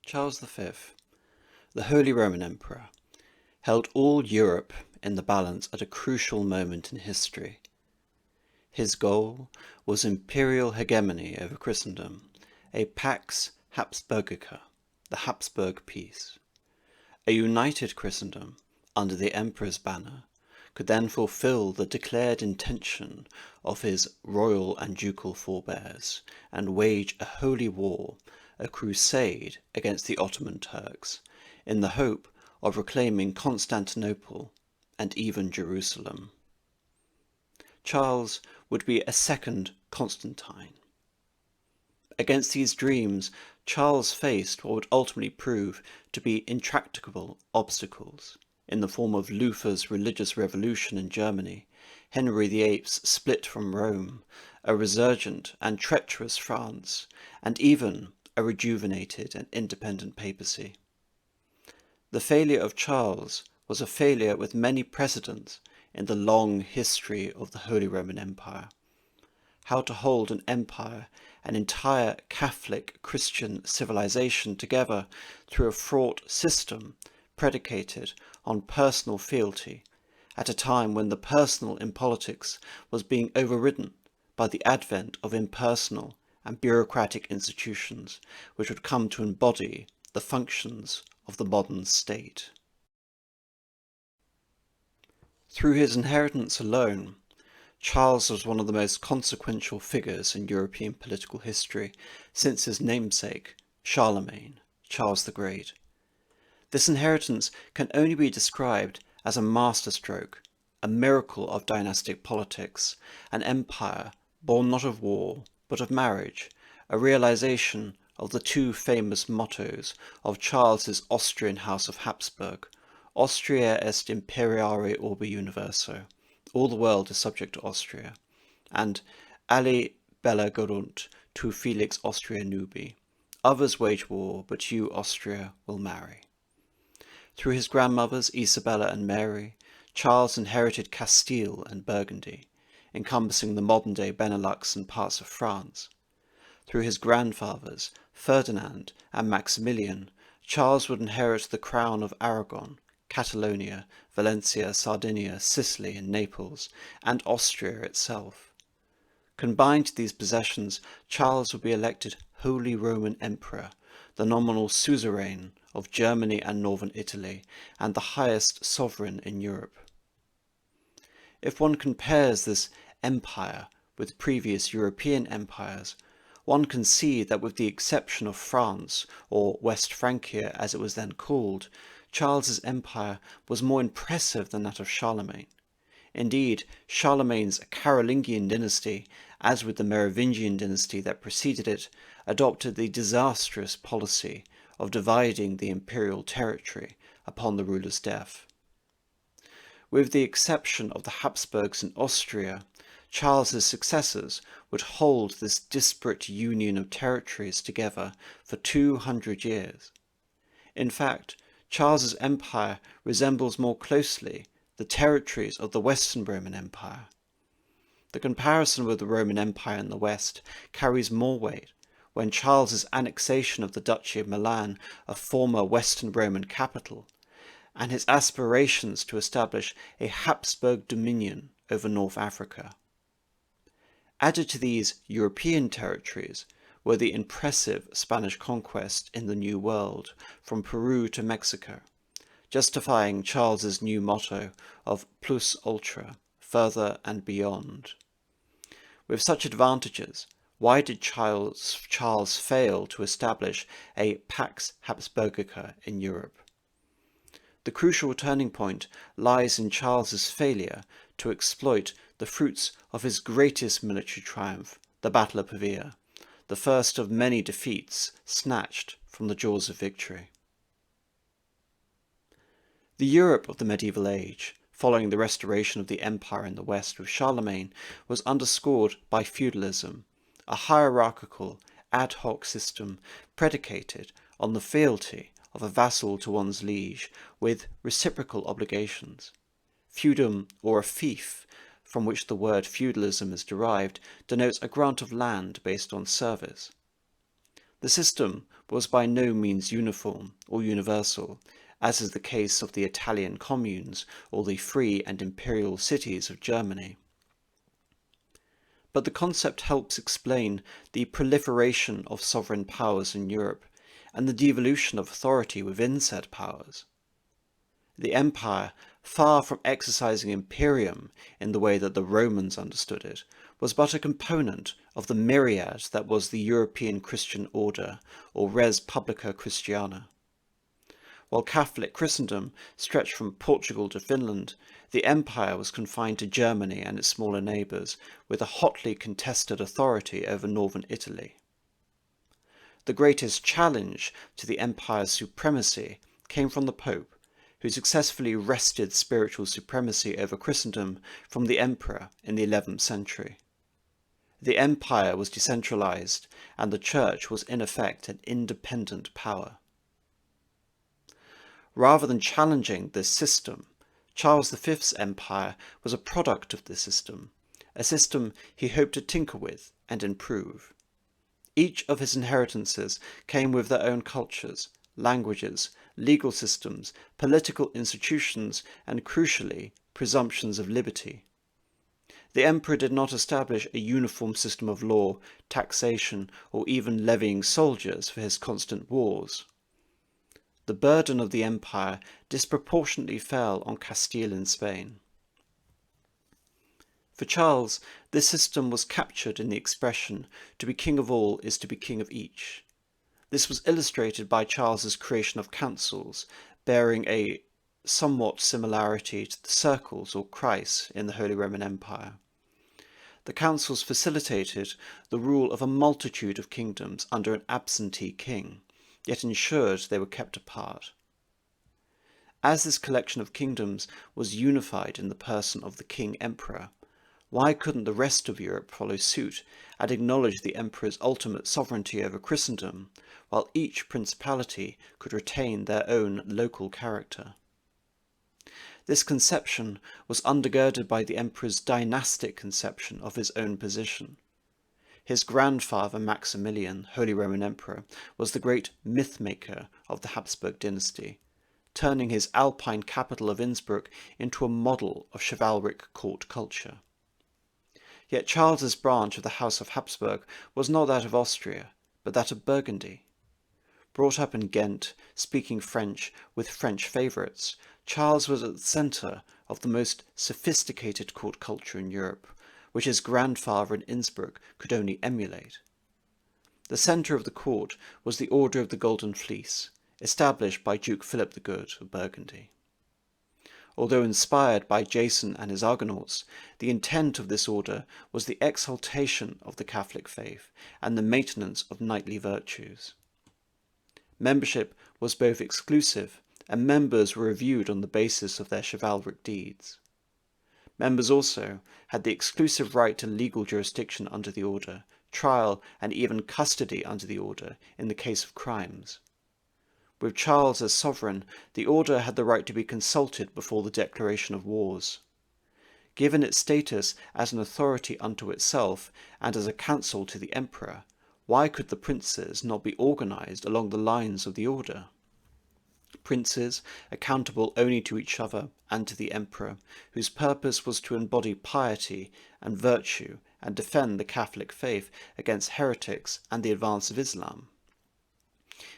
Charles V, the Holy Roman Emperor, held all Europe in the balance at a crucial moment in history. His goal was imperial hegemony over Christendom, a Pax Habsburgica, the Habsburg peace. A united Christendom, under the emperor's banner, could then fulfill the declared intention of his royal and ducal forebears, and wage a holy war, a crusade against the Ottoman Turks, in the hope of reclaiming Constantinople and even Jerusalem. Charles would be a second Constantine. Against these dreams, Charles faced what would ultimately prove to be intractable obstacles, in the form of Luther's religious revolution in Germany, Henry VIII's split from Rome, a resurgent and treacherous France, and even a rejuvenated and independent papacy. The failure of Charles was a failure with many precedents in the long history of the Holy Roman Empire. How to hold an empire, an entire Catholic Christian civilization together through a fraught system predicated on personal fealty, at a time when the personal in politics was being overridden by the advent of impersonal and bureaucratic institutions which would come to embody the functions of the modern state. Through his inheritance alone, Charles was one of the most consequential figures in European political history since his namesake, Charlemagne, Charles the Great. This inheritance can only be described as a masterstroke, a miracle of dynastic politics, an empire born not of war, but of marriage, a realization of the two famous mottos of Charles's Austrian House of Habsburg: Austria est imperiare orbe universo, all the world is subject to Austria, and Ali bella gerunt, tu felix Austria nubi, others wage war, but you, Austria, will marry. Through his grandmothers Isabella and Mary, Charles inherited Castile and Burgundy, encompassing the modern-day Benelux and parts of France. Through his grandfathers, Ferdinand and Maximilian, Charles would inherit the crown of Aragon, Catalonia, Valencia, Sardinia, Sicily and Naples, and Austria itself. Combined these possessions, Charles would be elected Holy Roman Emperor, the nominal suzerain of Germany and northern Italy, and the highest sovereign in Europe. If one compares this empire with previous European empires, one can see that with the exception of France, or West Francia as it was then called, Charles's empire was more impressive than that of Charlemagne. Indeed, Charlemagne's Carolingian dynasty, as with the Merovingian dynasty that preceded it, adopted the disastrous policy of dividing the imperial territory upon the ruler's death. With the exception of the Habsburgs in Austria, Charles's successors would hold this disparate union of territories together for 200 years. In fact, Charles's empire resembles more closely the territories of the Western Roman Empire. The comparison with the Roman Empire in the West carries more weight when Charles's annexation of the Duchy of Milan, a former Western Roman capital, and his aspirations to establish a Habsburg dominion over North Africa. Added to these European territories were the impressive Spanish conquest in the New World, from Peru to Mexico, justifying Charles's new motto of plus ultra, further and beyond. With such advantages, why did Charles fail to establish a Pax Habsburgica in Europe? The crucial turning point lies in Charles's failure to exploit the fruits of his greatest military triumph, the Battle of Pavia, the first of many defeats snatched from the jaws of victory. The Europe of the medieval age, following the restoration of the empire in the West with Charlemagne, was underscored by feudalism, a hierarchical, ad hoc system predicated on the fealty of a vassal to one's liege with reciprocal obligations. Feudum, or a fief, from which the word feudalism is derived, denotes a grant of land based on service. The system was by no means uniform or universal, as is the case of the Italian communes or the free and imperial cities of Germany. But the concept helps explain the proliferation of sovereign powers in Europe and the devolution of authority within said powers. The empire, far from exercising imperium in the way that the Romans understood it, was but a component of the myriad that was the European Christian order, or res publica Christiana. While Catholic Christendom stretched from Portugal to Finland, the empire was confined to Germany and its smaller neighbours, with a hotly contested authority over northern Italy. The greatest challenge to the empire's supremacy came from the Pope, who successfully wrested spiritual supremacy over Christendom from the emperor in the 11th century. The empire was decentralized, and the church was in effect an independent power. Rather than challenging this system, Charles V's empire was a product of this system, a system he hoped to tinker with and improve. Each of his inheritances came with their own cultures, languages, legal systems, political institutions, and crucially, presumptions of liberty. The emperor did not establish a uniform system of law, taxation, or even levying soldiers for his constant wars. The burden of the empire disproportionately fell on Castile and Spain. For Charles, this system was captured in the expression, "to be king of all is to be king of each." This was illustrated by Charles's creation of councils, bearing a somewhat similarity to the circles or kreis in the Holy Roman Empire. The councils facilitated the rule of a multitude of kingdoms under an absentee king, yet ensured they were kept apart. As this collection of kingdoms was unified in the person of the king-emperor, why couldn't the rest of Europe follow suit and acknowledge the emperor's ultimate sovereignty over Christendom, while each principality could retain their own local character? This conception was undergirded by the emperor's dynastic conception of his own position. His grandfather Maximilian, Holy Roman Emperor, was the great myth-maker of the Habsburg dynasty, turning his Alpine capital of Innsbruck into a model of chivalric court culture. Yet Charles's branch of the House of Habsburg was not that of Austria, but that of Burgundy. Brought up in Ghent, speaking French with French favourites, Charles was at the centre of the most sophisticated court culture in Europe, which his grandfather in Innsbruck could only emulate. The centre of the court was the Order of the Golden Fleece, established by Duke Philip the Good of Burgundy. Although inspired by Jason and his Argonauts, the intent of this order was the exaltation of the Catholic faith and the maintenance of knightly virtues. Membership was both exclusive, and members were reviewed on the basis of their chivalric deeds. Members also had the exclusive right to legal jurisdiction under the order, trial, and even custody under the order in the case of crimes. With Charles as sovereign, the order had the right to be consulted before the declaration of wars. Given its status as an authority unto itself and as a counsel to the emperor, why could the princes not be organized along the lines of the order? Princes, accountable only to each other and to the emperor, whose purpose was to embody piety and virtue and defend the Catholic faith against heretics and the advance of Islam.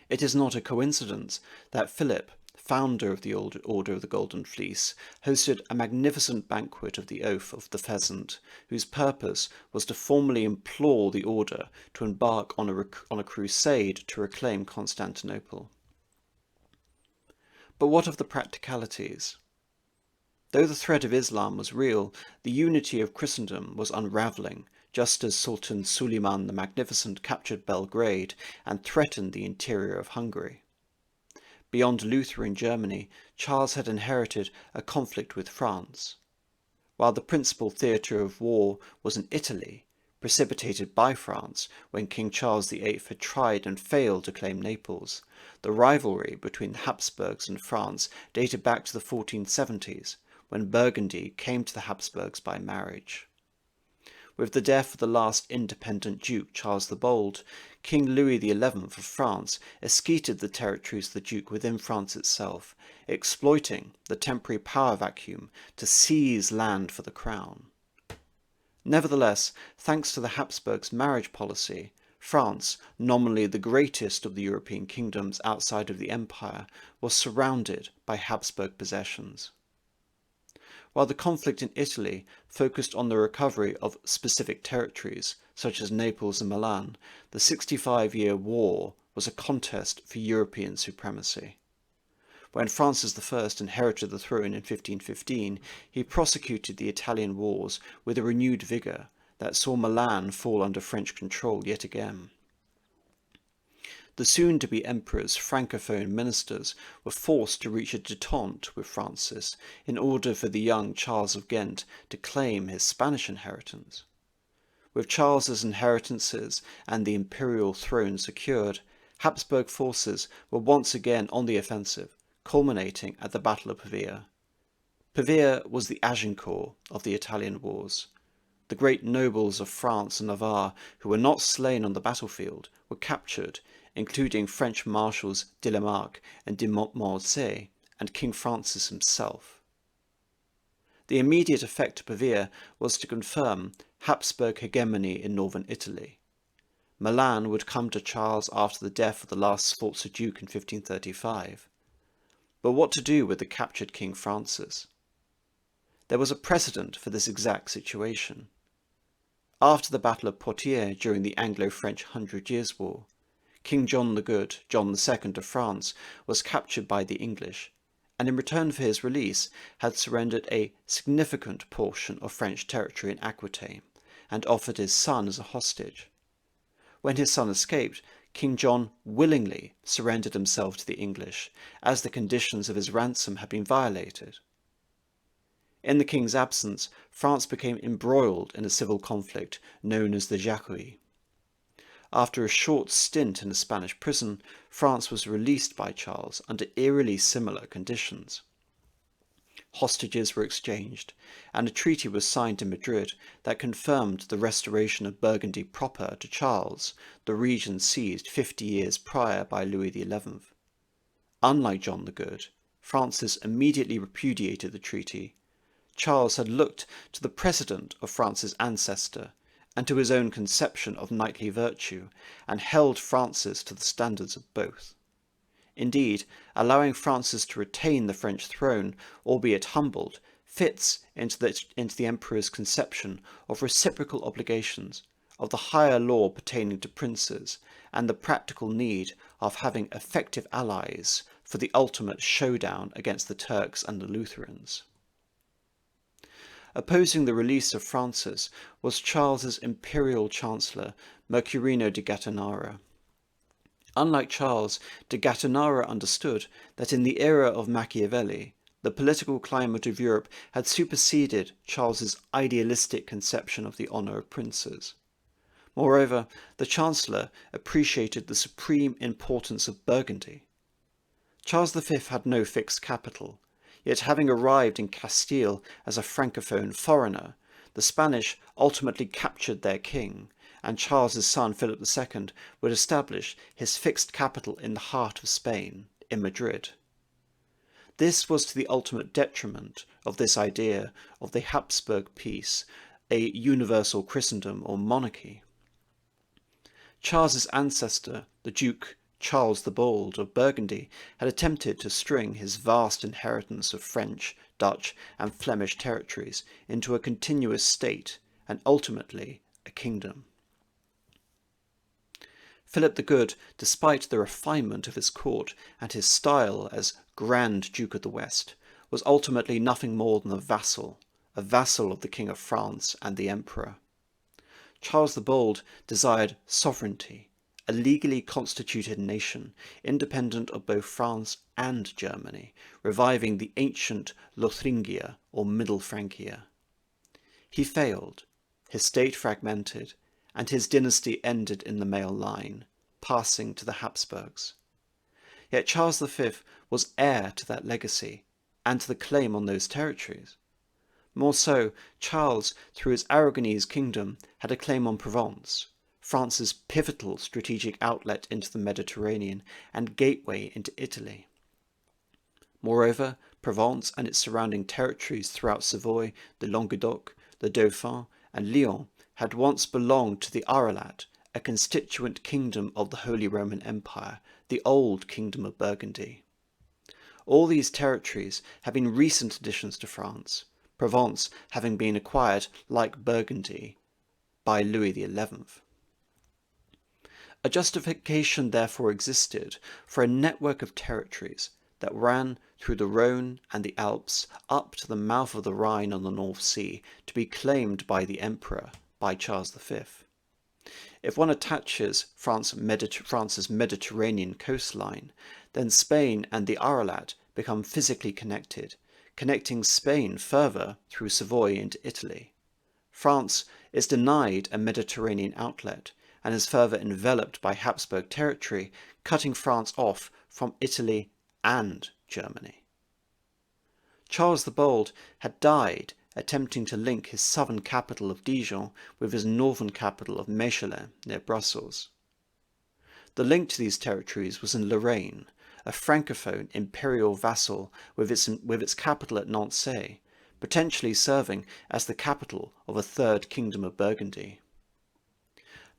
It is not a coincidence that Philip, founder of the Order of the Golden Fleece, hosted a magnificent banquet of the Oath of the Pheasant, whose purpose was to formally implore the order to embark on a crusade to reclaim Constantinople. But what of the practicalities? Though the threat of Islam was real, the unity of Christendom was unravelling, just as Sultan Suleiman the Magnificent captured Belgrade and threatened the interior of Hungary. Beyond Luther in Germany, Charles had inherited a conflict with France. While the principal theatre of war was in Italy, precipitated by France when King Charles VIII had tried and failed to claim Naples, the rivalry between the Habsburgs and France dated back to the 1470s, when Burgundy came to the Habsburgs by marriage. With the death of the last independent Duke, Charles the Bold, King Louis XI of France escheated the territories of the Duke within France itself, exploiting the temporary power vacuum to seize land for the crown. Nevertheless, thanks to the Habsburgs' marriage policy, France, nominally the greatest of the European kingdoms outside of the empire, was surrounded by Habsburg possessions. While the conflict in Italy focused on the recovery of specific territories, such as Naples and Milan, the 65-year war was a contest for European supremacy. When Francis I inherited the throne in 1515, he prosecuted the Italian wars with a renewed vigour that saw Milan fall under French control yet again. The soon-to-be emperor's francophone ministers were forced to reach a détente with Francis in order for the young Charles of Ghent to claim his Spanish inheritance. With Charles's inheritances and the imperial throne secured, Habsburg forces were once again on the offensive, culminating at the Battle of Pavia. Pavia was the Agincourt of the Italian wars. The great nobles of France and Navarre who were not slain on the battlefield were captured, including French marshals de la Marck and de Montmorency, and King Francis himself. The immediate effect of Pavia was to confirm Habsburg hegemony in northern Italy. Milan would come to Charles after the death of the last Sforza Duke in 1535. But what to do with the captured King Francis? There was a precedent for this exact situation. After the Battle of Poitiers during the Anglo-French 100 Years' War, King John the Good, John II of France, was captured by the English, and in return for his release had surrendered a significant portion of French territory in Aquitaine, and offered his son as a hostage. When his son escaped, King John willingly surrendered himself to the English, as the conditions of his ransom had been violated. In the king's absence, France became embroiled in a civil conflict known as the Jacquerie. After a short stint in a Spanish prison, France was released by Charles under eerily similar conditions. Hostages were exchanged, and a treaty was signed in Madrid that confirmed the restoration of Burgundy proper to Charles, the region seized 50 years prior by Louis XI. Unlike John the Good, Francis immediately repudiated the treaty. Charles had looked to the precedent of France's ancestor, and to his own conception of knightly virtue, and held Francis to the standards of both. Indeed, allowing Francis to retain the French throne, albeit humbled, fits into the emperor's conception of reciprocal obligations, of the higher law pertaining to princes, and the practical need of having effective allies for the ultimate showdown against the Turks and the Lutherans. Opposing the release of Francis was Charles's imperial chancellor, Mercurino de Gattinara. Unlike Charles, de Gattinara understood that in the era of Machiavelli, the political climate of Europe had superseded Charles's idealistic conception of the honour of princes. Moreover, the Chancellor appreciated the supreme importance of Burgundy. Charles V had no fixed capital, yet having arrived in Castile as a francophone foreigner, the Spanish ultimately captured their king, and Charles's son Philip II would establish his fixed capital in the heart of Spain, in Madrid. This was to the ultimate detriment of this idea of the Habsburg peace, a universal Christendom or monarchy. Charles's ancestor, the Duke Charles the Bold of Burgundy, had attempted to string his vast inheritance of French, Dutch, and Flemish territories into a continuous state, and ultimately a kingdom. Philip the Good, despite the refinement of his court and his style as Grand Duke of the West, was ultimately nothing more than a vassal of the King of France and the Emperor. Charles the Bold desired sovereignty, a legally constituted nation, independent of both France and Germany, reviving the ancient Lotharingia or Middle Francia. He failed, his state fragmented, and his dynasty ended in the male line, passing to the Habsburgs. Yet Charles V was heir to that legacy, and to the claim on those territories. More so, Charles, through his Aragonese kingdom, had a claim on Provence, France's pivotal strategic outlet into the Mediterranean and gateway into Italy. Moreover, Provence and its surrounding territories throughout Savoy, the Languedoc, the Dauphin, and Lyon had once belonged to the Ararat, a constituent kingdom of the Holy Roman Empire, the old Kingdom of Burgundy. All these territories have been recent additions to France, Provence having been acquired, like Burgundy, by Louis XI. A justification therefore existed for a network of territories that ran through the Rhone and the Alps up to the mouth of the Rhine on the North Sea to be claimed by the Emperor, by Charles V. If one attaches France's Mediterranean coastline, then Spain and the Ararat become physically connected, connecting Spain further through Savoy into Italy. France is denied a Mediterranean outlet and is further enveloped by Habsburg territory, cutting France off from Italy and Germany. Charles the Bold had died attempting to link his southern capital of Dijon with his northern capital of Mechelin near Brussels. The link to these territories was in Lorraine, a francophone imperial vassal with its capital at Nancy, potentially serving as the capital of a third kingdom of Burgundy.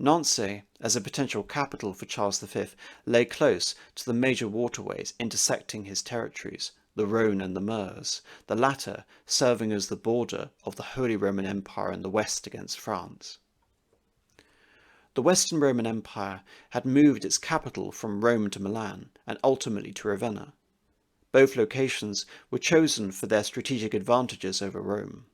Nancy, as a potential capital for Charles V, lay close to the major waterways intersecting his territories, the Rhone and the Meuse, the latter serving as the border of the Holy Roman Empire in the west against France. The Western Roman Empire had moved its capital from Rome to Milan and ultimately to Ravenna. Both locations were chosen for their strategic advantages over Rome.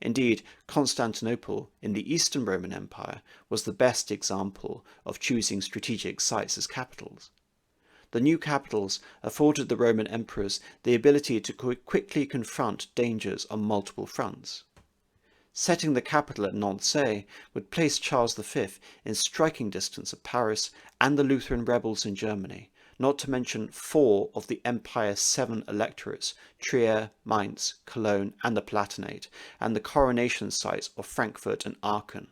Indeed, Constantinople in the Eastern Roman Empire was the best example of choosing strategic sites as capitals. The new capitals afforded the Roman emperors the ability to quickly confront dangers on multiple fronts. Setting the capital at Nancy would place Charles V in striking distance of Paris and the Lutheran rebels in Germany, not to mention 4 of the Empire's 7 electorates, Trier, Mainz, Cologne, and the Palatinate, and the coronation sites of Frankfurt and Aachen.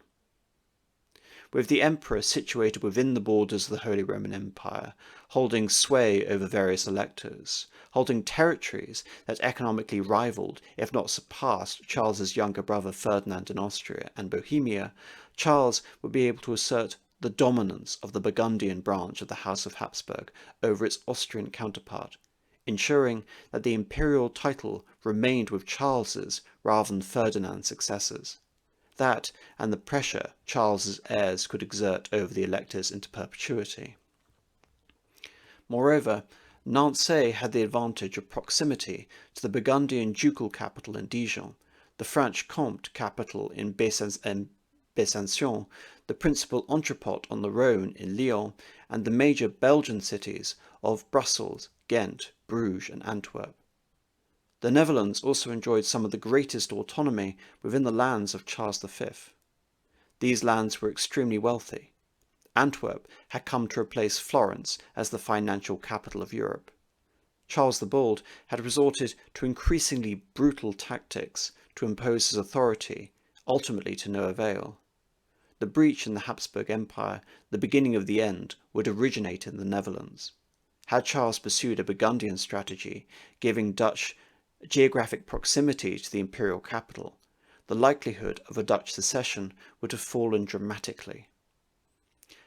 With the emperor situated within the borders of the Holy Roman Empire, holding sway over various electors, holding territories that economically rivaled, if not surpassed, Charles's younger brother Ferdinand in Austria and Bohemia, Charles would be able to assert the dominance of the Burgundian branch of the House of Habsburg over its Austrian counterpart, ensuring that the imperial title remained with Charles's rather than Ferdinand's successors. That and the pressure Charles's heirs could exert over the electors into perpetuity. Moreover, Nancy had the advantage of proximity to the Burgundian ducal capital in Dijon, the Franche Comte capital in Besançon, the principal entrepôt on the Rhone in Lyon, and the major Belgian cities of Brussels, Ghent, Bruges, and Antwerp. The Netherlands also enjoyed some of the greatest autonomy within the lands of Charles V. These lands were extremely wealthy. Antwerp had come to replace Florence as the financial capital of Europe. Charles the Bold had resorted to increasingly brutal tactics to impose his authority, ultimately to no avail. The breach in the Habsburg Empire, the beginning of the end, would originate in the Netherlands. Had Charles pursued a Burgundian strategy, giving Dutch geographic proximity to the imperial capital, the likelihood of a Dutch secession would have fallen dramatically.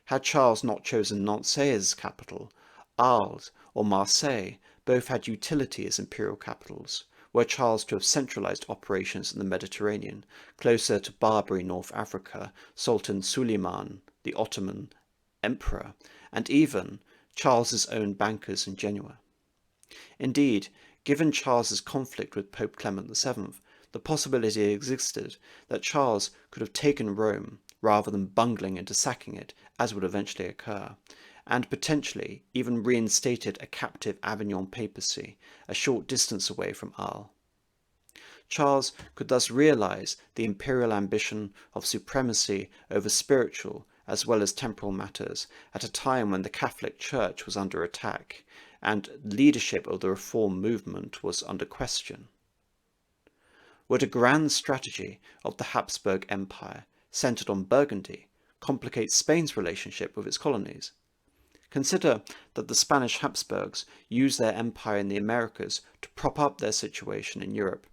Had Charles not chosen Nancy as capital, Arles or Marseille both had utility as imperial capitals, were Charles to have centralized operations in the Mediterranean, closer to Barbary, North Africa, Sultan Suleiman, the Ottoman emperor, and even Charles's own bankers in Genoa. Indeed, given Charles's conflict with Pope Clement VII, the possibility existed that Charles could have taken Rome rather than bungling into sacking it, as would eventually occur, and potentially even reinstated a captive Avignon papacy a short distance away from Arles. Charles could thus realize the imperial ambition of supremacy over spiritual as well as temporal matters at a time when the Catholic Church was under attack and leadership of the reform movement was under question. Would a grand strategy of the Habsburg Empire, centered on Burgundy, complicates Spain's relationship with its colonies. Consider that the Spanish Habsburgs used their empire in the Americas to prop up their situation in Europe,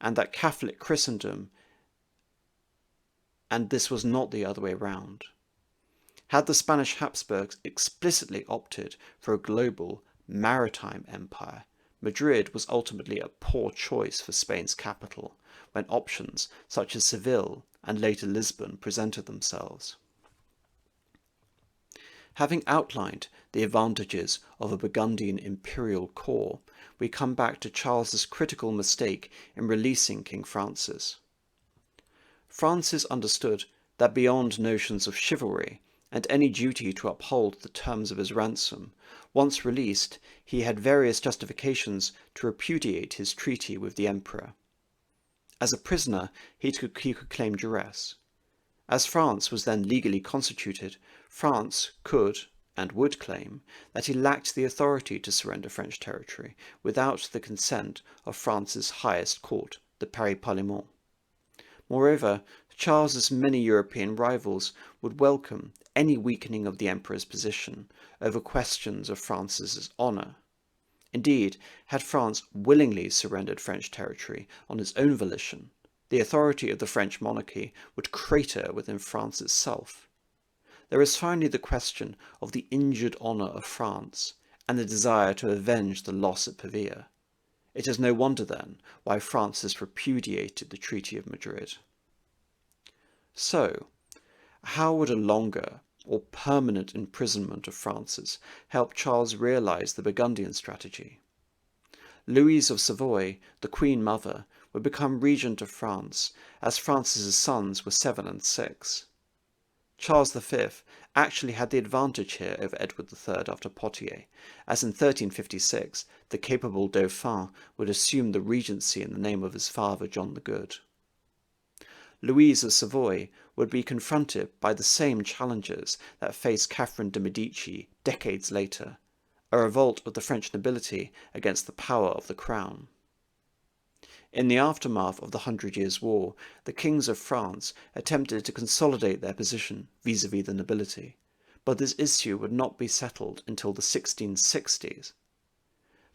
and that Catholic Christendom, and this was not the other way round. Had the Spanish Habsburgs explicitly opted for a global, maritime empire, Madrid was ultimately a poor choice for Spain's capital when options such as Seville and later Lisbon presented themselves. Having outlined the advantages of a Burgundian imperial core, we come back to Charles's critical mistake in releasing King Francis. Francis understood that beyond notions of chivalry and any duty to uphold the terms of his ransom, once released, he had various justifications to repudiate his treaty with the emperor. As a prisoner, he could claim duress. As France was then legally constituted, France could and would claim that he lacked the authority to surrender French territory without the consent of France's highest court, the Paris-Parlement. Moreover, Charles's many European rivals would welcome any weakening of the emperor's position over questions of Francis's honour. Indeed, had France willingly surrendered French territory on its own volition, the authority of the French monarchy would crater within France itself. There is finally the question of the injured honour of France and the desire to avenge the loss at Pavia. It is no wonder, then, why Francis repudiated the Treaty of Madrid. So, how would a longer or permanent imprisonment of Francis help Charles realise the Burgundian strategy? Louise of Savoy, the Queen Mother, would become regent of France, as Francis's sons were 7 and 6. Charles V actually had the advantage here over Edward III after Poitiers, as in 1356 the capable Dauphin would assume the regency in the name of his father John the Good. Louise of Savoy would be confronted by the same challenges that faced Catherine de' Medici decades later, a revolt of the French nobility against the power of the crown. In the aftermath of the 100 Years' War, the kings of France attempted to consolidate their position vis-à-vis the nobility, but this issue would not be settled until the 1660s.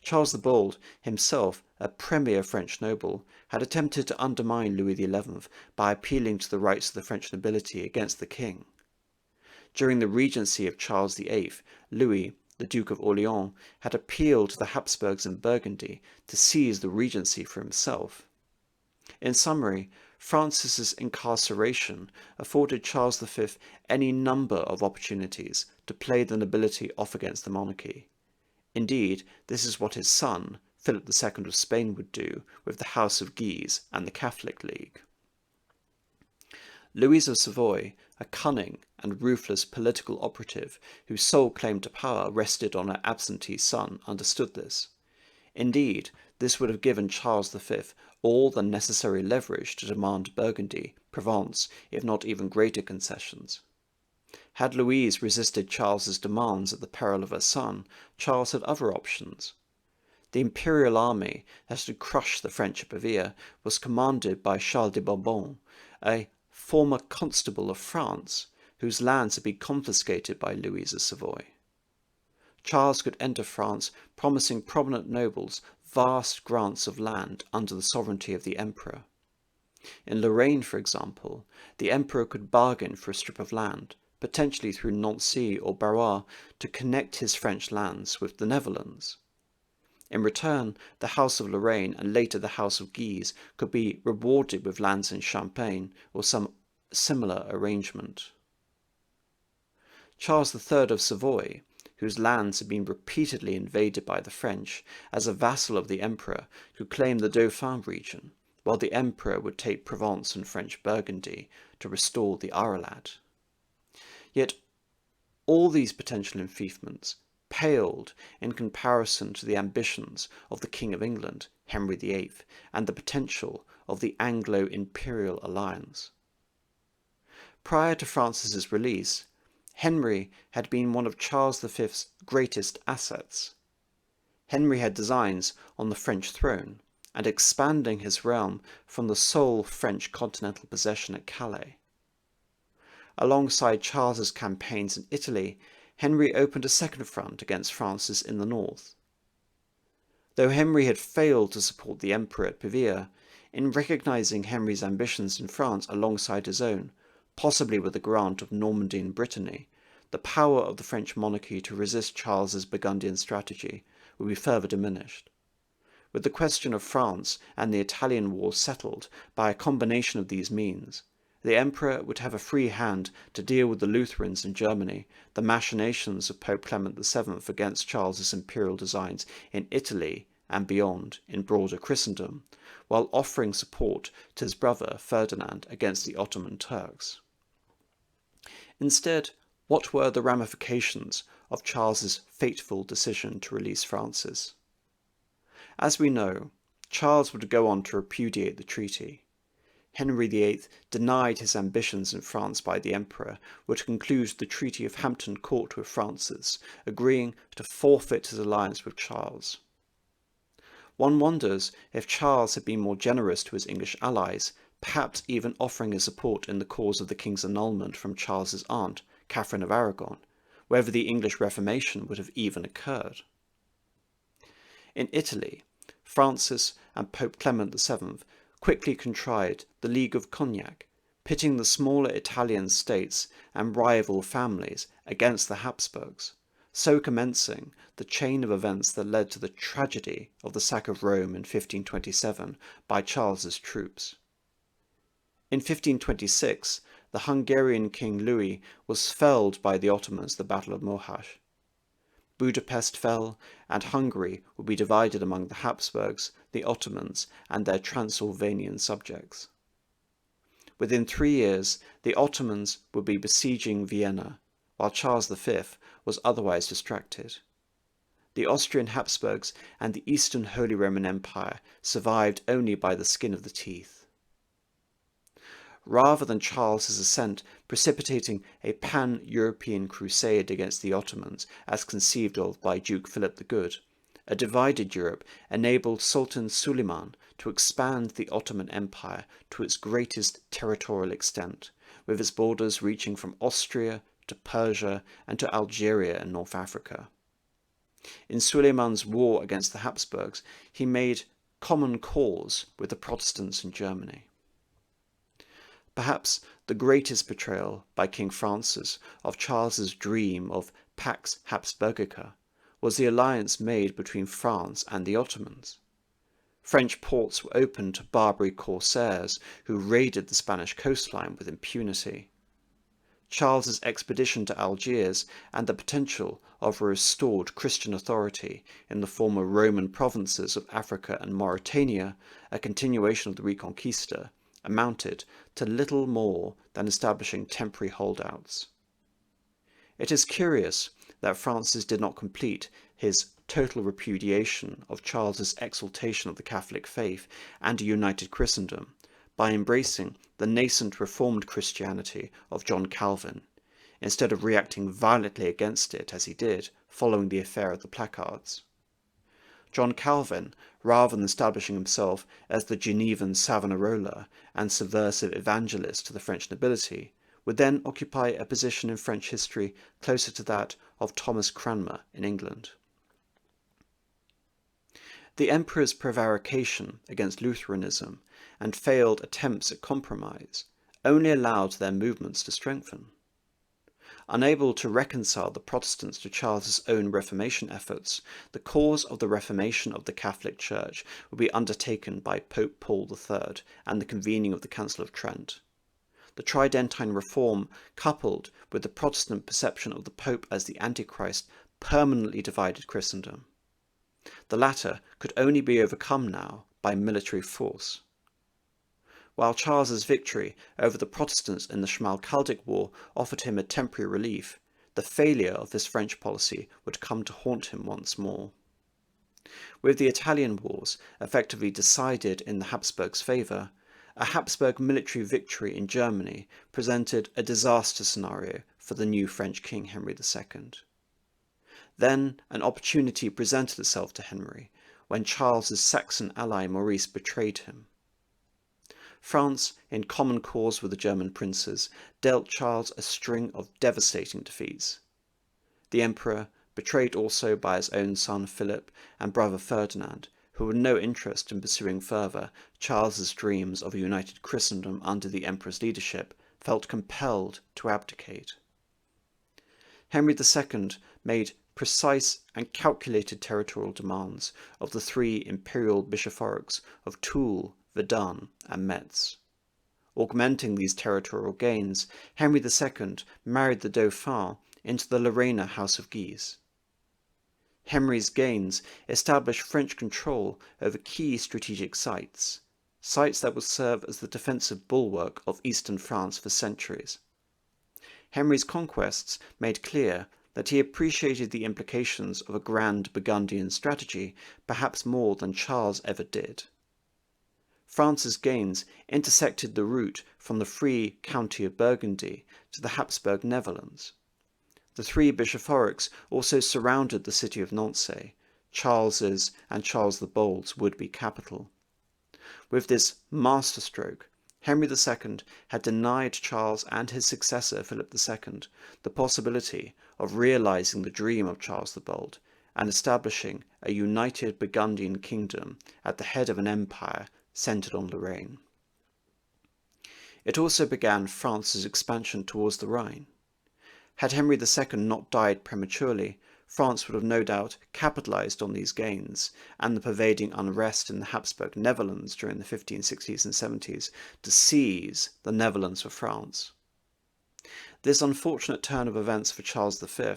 Charles the Bold, himself a premier French noble, had attempted to undermine Louis XI by appealing to the rights of the French nobility against the king. During the regency of Charles VIII, Louis, the Duke of Orleans, had appealed to the Habsburgs in Burgundy to seize the regency for himself. In summary, Francis's incarceration afforded Charles V any number of opportunities to play the nobility off against the monarchy. Indeed, this is what his son, Philip II of Spain, would do with the House of Guise and the Catholic League. Louise of Savoy, a cunning and ruthless political operative whose sole claim to power rested on her absentee son, understood this. Indeed, this would have given Charles V all the necessary leverage to demand Burgundy, Provence, if not even greater concessions. Had Louise resisted Charles's demands at the peril of her son, Charles had other options. The imperial army that had crushed the French at Pavia was commanded by Charles de Bourbon, a former constable of France, whose lands had been confiscated by Louise of Savoy. Charles could enter France promising prominent nobles vast grants of land under the sovereignty of the emperor. In Lorraine, for example, the emperor could bargain for a strip of land, potentially through Nancy or Barrois, to connect his French lands with the Netherlands. In return, the House of Lorraine and later the House of Guise could be rewarded with lands in Champagne or some similar arrangement. Charles III of Savoy, whose lands had been repeatedly invaded by the French, as a vassal of the emperor, could claim the Dauphin region, while the emperor would take Provence and French Burgundy to restore the Arelad. Yet all these potential enfeoffments paled in comparison to the ambitions of the King of England, Henry VIII, and the potential of the Anglo-Imperial alliance. Prior to Francis's release, Henry had been one of Charles V's greatest assets. Henry had designs on the French throne and expanding his realm from the sole French continental possession at Calais. Alongside Charles's campaigns in Italy, Henry opened a second front against Francis in the north. Though Henry had failed to support the emperor at Pavia, in recognising Henry's ambitions in France alongside his own, possibly with the grant of Normandy and Brittany, the power of the French monarchy to resist Charles's Burgundian strategy would be further diminished. With the question of France and the Italian War settled by a combination of these means, the emperor would have a free hand to deal with the Lutherans in Germany, the machinations of Pope Clement VII against Charles's imperial designs in Italy and beyond in broader Christendom, while offering support to his brother Ferdinand against the Ottoman Turks. Instead, what were the ramifications of Charles's fateful decision to release Francis? As we know, Charles would go on to repudiate the treaty. Henry VIII, denied his ambitions in France by the emperor, would conclude the Treaty of Hampton Court with Francis, agreeing to forfeit his alliance with Charles. One wonders if Charles had been more generous to his English allies, perhaps even offering his support in the cause of the king's annulment from Charles's aunt, Catherine of Aragon, whether the English Reformation would have even occurred. In Italy, Francis and Pope Clement VII quickly contrived the League of Cognac, pitting the smaller Italian states and rival families against the Habsburgs, so commencing the chain of events that led to the tragedy of the sack of Rome in 1527 by Charles's troops. In 1526, the Hungarian King Louis was felled by the Ottomans at the Battle of Mohacs. Budapest fell, and Hungary would be divided among the Habsburgs, the Ottomans, and their Transylvanian subjects. Within 3 years, the Ottomans would be besieging Vienna, while Charles V was otherwise distracted. The Austrian Habsburgs and the Eastern Holy Roman Empire survived only by the skin of the teeth. Rather than Charles's ascent precipitating a pan-European crusade against the Ottomans as conceived of by Duke Philip the Good, a divided Europe enabled Sultan Suleiman to expand the Ottoman Empire to its greatest territorial extent, with its borders reaching from Austria to Persia and to Algeria in North Africa. In Suleiman's war against the Habsburgs, he made common cause with the Protestants in Germany. Perhaps the greatest betrayal by King Francis of Charles's dream of Pax Habsburgica was the alliance made between France and the Ottomans. French ports were open to Barbary corsairs who raided the Spanish coastline with impunity. Charles's expedition to Algiers and the potential of a restored Christian authority in the former Roman provinces of Africa and Mauritania, a continuation of the Reconquista, amounted to little more than establishing temporary holdouts. It is curious that Francis did not complete his total repudiation of Charles's exaltation of the Catholic faith and a united Christendom by embracing the nascent Reformed Christianity of John Calvin, instead of reacting violently against it as he did following the affair of the placards. John Calvin, rather than establishing himself as the Genevan Savonarola and subversive evangelist to the French nobility, would then occupy a position in French history closer to that of Thomas Cranmer in England. The emperor's prevarication against Lutheranism and failed attempts at compromise only allowed their movements to strengthen. Unable to reconcile the Protestants to Charles's own Reformation efforts, the cause of the Reformation of the Catholic Church would be undertaken by Pope Paul III and the convening of the Council of Trent. The Tridentine Reform, coupled with the Protestant perception of the Pope as the Antichrist, permanently divided Christendom. The latter could only be overcome now by military force. While Charles's victory over the Protestants in the Schmalkaldic War offered him a temporary relief, the failure of this French policy would come to haunt him once more. With the Italian wars effectively decided in the Habsburgs' favour, a Habsburg military victory in Germany presented a disaster scenario for the new French king Henry II. Then an opportunity presented itself to Henry when Charles's Saxon ally Maurice betrayed him. France, in common cause with the German princes, dealt Charles a string of devastating defeats. The emperor, betrayed also by his own son Philip and brother Ferdinand, who had no interest in pursuing further Charles's dreams of a united Christendom under the emperor's leadership, felt compelled to abdicate. Henry II made precise and calculated territorial demands of the three imperial bishoprics of Toul, Verdun, and Metz. Augmenting these territorial gains, Henry II married the Dauphin into the Lorraine House of Guise. Henry's gains established French control over key strategic sites that would serve as the defensive bulwark of eastern France for centuries. Henry's conquests made clear that he appreciated the implications of a grand Burgundian strategy perhaps more than Charles ever did. France's gains intersected the route from the free county of Burgundy to the Habsburg Netherlands. The three bishoprics also surrounded the city of Nancy, Charles's and Charles the Bold's would-be capital. With this masterstroke, Henry II had denied Charles and his successor Philip II the possibility of realizing the dream of Charles the Bold and establishing a united Burgundian kingdom at the head of an empire centered on Lorraine. It also began France's expansion towards the Rhine. Had Henry II not died prematurely, France would have no doubt capitalized on these gains and the pervading unrest in the Habsburg Netherlands during the 1560s and 70s to seize the Netherlands for France. This unfortunate turn of events for Charles V,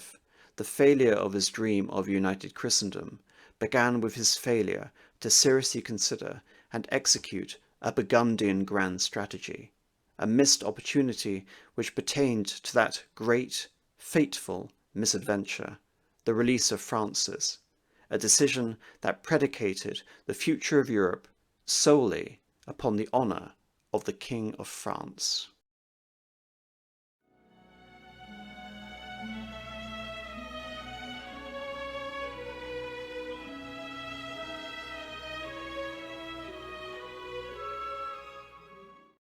the failure of his dream of united Christendom, began with his failure to seriously consider and execute a Burgundian grand strategy, a missed opportunity which pertained to that great, fateful misadventure, the release of Francis, a decision that predicated the future of Europe solely upon the honour of the King of France.